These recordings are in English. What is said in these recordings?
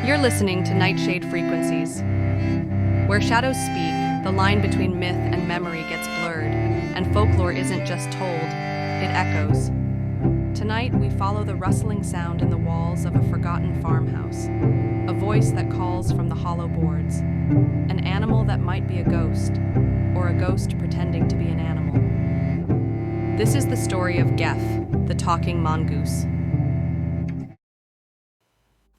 You're listening to Nightshade Frequencies. Where shadows speak, the line between myth and memory gets blurred, and folklore isn't just told, it echoes. Tonight, we follow the rustling sound in the walls of a forgotten farmhouse, a voice that calls from the hollow boards, an animal that might be a ghost, or a ghost pretending to be an animal. This is the story of Gef, the Talking Mongoose.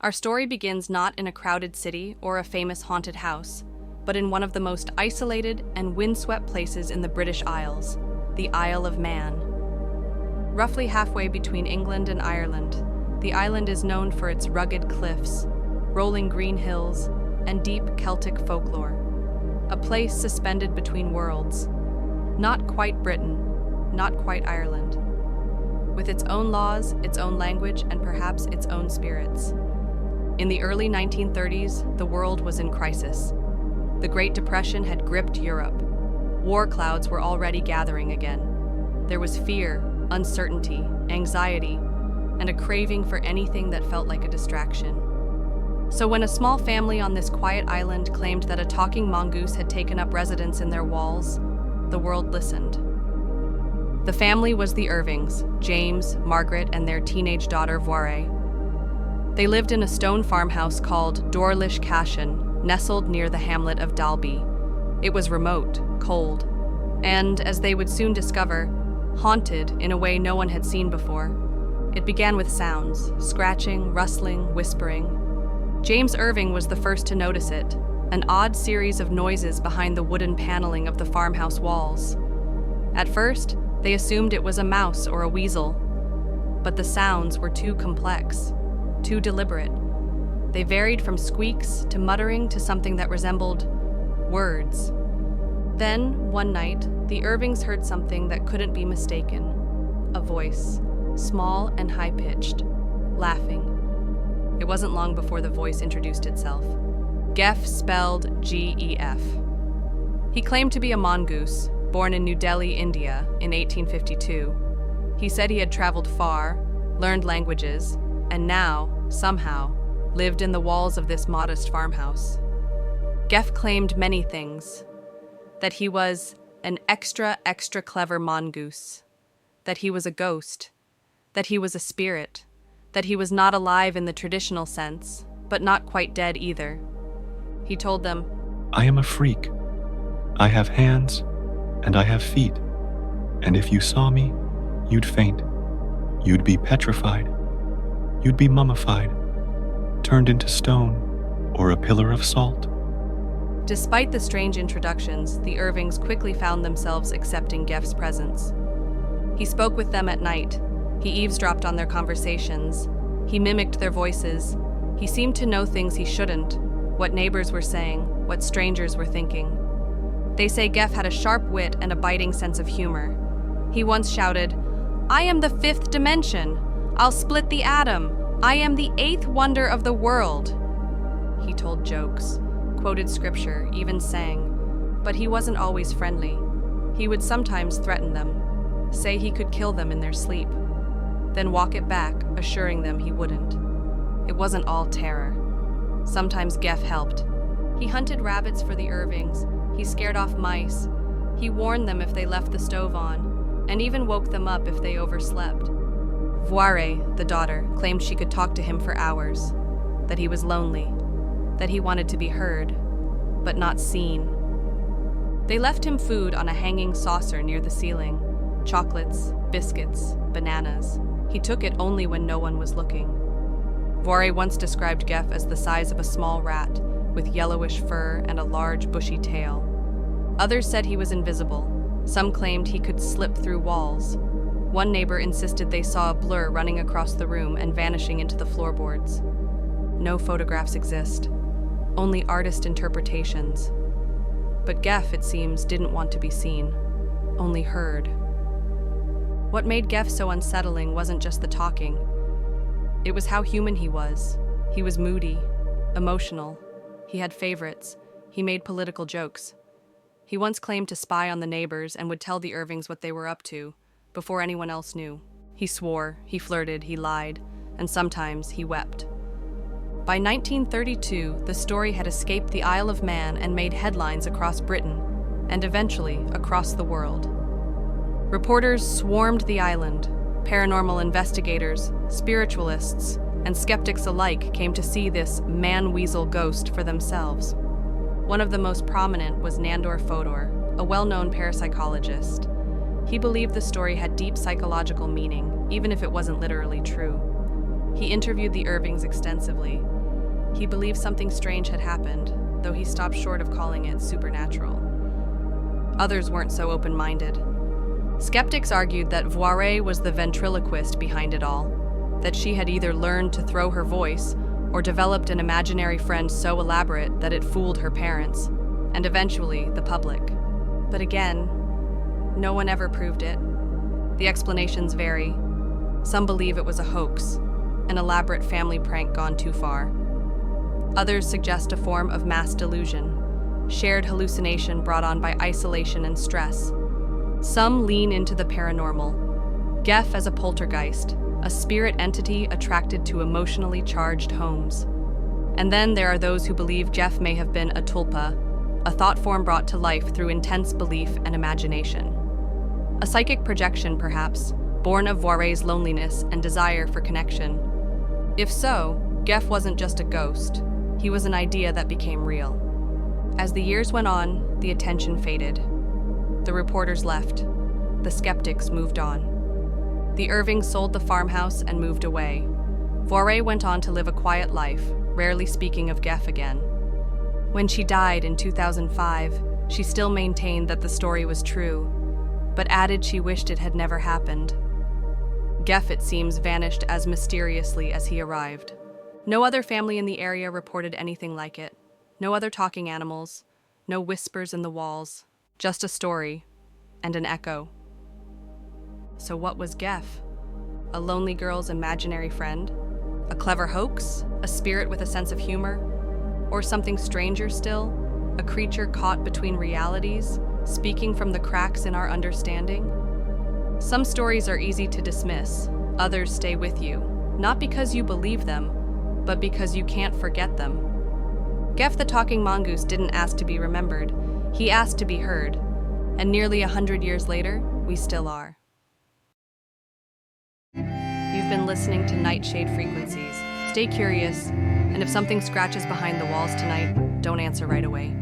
Our story begins not in a crowded city or a famous haunted house, but in one of the most isolated and windswept places in the British Isles, the Isle of Man. Roughly halfway between England and Ireland, the island is known for its rugged cliffs, rolling green hills, and deep Celtic folklore. A place suspended between worlds. Not quite Britain, not quite Ireland. With its own laws, its own language, and perhaps its own spirits. In the early 1930s, the world was in crisis. The Great Depression had gripped Europe. War clouds were already gathering again. There was fear, uncertainty, anxiety, and a craving for anything that felt like a distraction. So when a small family on this quiet island claimed that a talking mongoose had taken up residence in their walls, the world listened. The family was the Irvings, James, Margaret, and their teenage daughter Voiré. They lived in a stone farmhouse called Dorlish Cashen, nestled near the hamlet of Dalby. It was remote, cold, and, as they would soon discover, haunted in a way no one had seen before. It began with sounds, scratching, rustling, whispering. James Irving was the first to notice it, an odd series of noises behind the wooden paneling of the farmhouse walls. At first, they assumed it was a mouse or a weasel, but the sounds were too complex. Too deliberate. They varied from squeaks to muttering to something that resembled words. Then, one night, the Irvings heard something that couldn't be mistaken. A voice, small and high-pitched, laughing. It wasn't long before the voice introduced itself. Gef, spelled G-E-F. He claimed to be a mongoose, born in New Delhi, India, in 1852. He said he had traveled far, learned languages, and now, somehow, lived in the walls of this modest farmhouse. Gef claimed many things. That he was an extra clever mongoose. That he was a ghost. That he was a spirit. That he was not alive in the traditional sense, but not quite dead either. He told them, I am a freak. I have hands, and I have feet. And if you saw me, you'd faint. You'd be petrified. You'd be mummified, turned into stone, or a pillar of salt. Despite the strange introductions, the Irvings quickly found themselves accepting Gef's presence. He spoke with them at night. He eavesdropped on their conversations. He mimicked their voices. He seemed to know things he shouldn't, what neighbors were saying, what strangers were thinking. They say Gef had a sharp wit and a biting sense of humor. He once shouted, "I am the fifth dimension. I'll split the atom. I am the eighth wonder of the world." He told jokes, quoted scripture, even sang. But he wasn't always friendly. He would sometimes threaten them, say he could kill them in their sleep, then walk it back, assuring them he wouldn't. It wasn't all terror. Sometimes Gef helped. He hunted rabbits for the Irvings. He scared off mice. He warned them if they left the stove on, and even woke them up if they overslept. Voiré, the daughter, claimed she could talk to him for hours, that he was lonely, that he wanted to be heard, but not seen. They left him food on a hanging saucer near the ceiling, chocolates, biscuits, bananas. He took it only when no one was looking. Voiré once described Gef as the size of a small rat, with yellowish fur and a large bushy tail. Others said he was invisible. Some claimed he could slip through walls. One neighbor insisted they saw a blur running across the room and vanishing into the floorboards. No photographs exist, only artist interpretations. But Gef, it seems, didn't want to be seen, only heard. What made Gef so unsettling wasn't just the talking. It was how human he was. He was moody, emotional. He had favorites. He made political jokes. He once claimed to spy on the neighbors and would tell the Irvings what they were up to, before anyone else knew. He swore, he flirted, he lied, and sometimes he wept. By 1932, the story had escaped the Isle of Man and made headlines across Britain, and eventually across the world. Reporters swarmed the island. Paranormal investigators, spiritualists, and skeptics alike came to see this man-weasel ghost for themselves. One of the most prominent was Nandor Fodor, a well-known parapsychologist. He believed the story had deep psychological meaning, even if it wasn't literally true. He interviewed the Irvings extensively. He believed something strange had happened, though he stopped short of calling it supernatural. Others weren't so open-minded. Skeptics argued that Voiré was the ventriloquist behind it all, that she had either learned to throw her voice or developed an imaginary friend so elaborate that it fooled her parents, and eventually the public. But again, no one ever proved it. The explanations vary. Some believe it was a hoax, an elaborate family prank gone too far. Others suggest a form of mass delusion, shared hallucination brought on by isolation and stress. Some lean into the paranormal. Gef as a poltergeist, a spirit entity attracted to emotionally charged homes. And then there are those who believe Gef may have been a tulpa, a thought form brought to life through intense belief and imagination. A psychic projection, perhaps, born of Voiré's loneliness and desire for connection. If so, Gef wasn't just a ghost. He was an idea that became real. As the years went on, the attention faded. The reporters left. The skeptics moved on. The Irvings sold the farmhouse and moved away. Voiré went on to live a quiet life, rarely speaking of Gef again. When she died in 2005, she still maintained that the story was true, but added she wished it had never happened. Gef, it seems, vanished as mysteriously as he arrived. No other family in the area reported anything like it. No other talking animals, no whispers in the walls, just a story and an echo. So what was Gef? A lonely girl's imaginary friend? A clever hoax? A spirit with a sense of humor? Or something stranger still? A creature caught between realities, speaking from the cracks in our understanding? Some stories are easy to dismiss, others stay with you, not because you believe them, but because you can't forget them. Gef the Talking Mongoose didn't ask to be remembered, he asked to be heard, and nearly 100 years later, we still are. You've been listening to Nightshade Frequencies. Stay curious, and if something scratches behind the walls tonight, don't answer right away.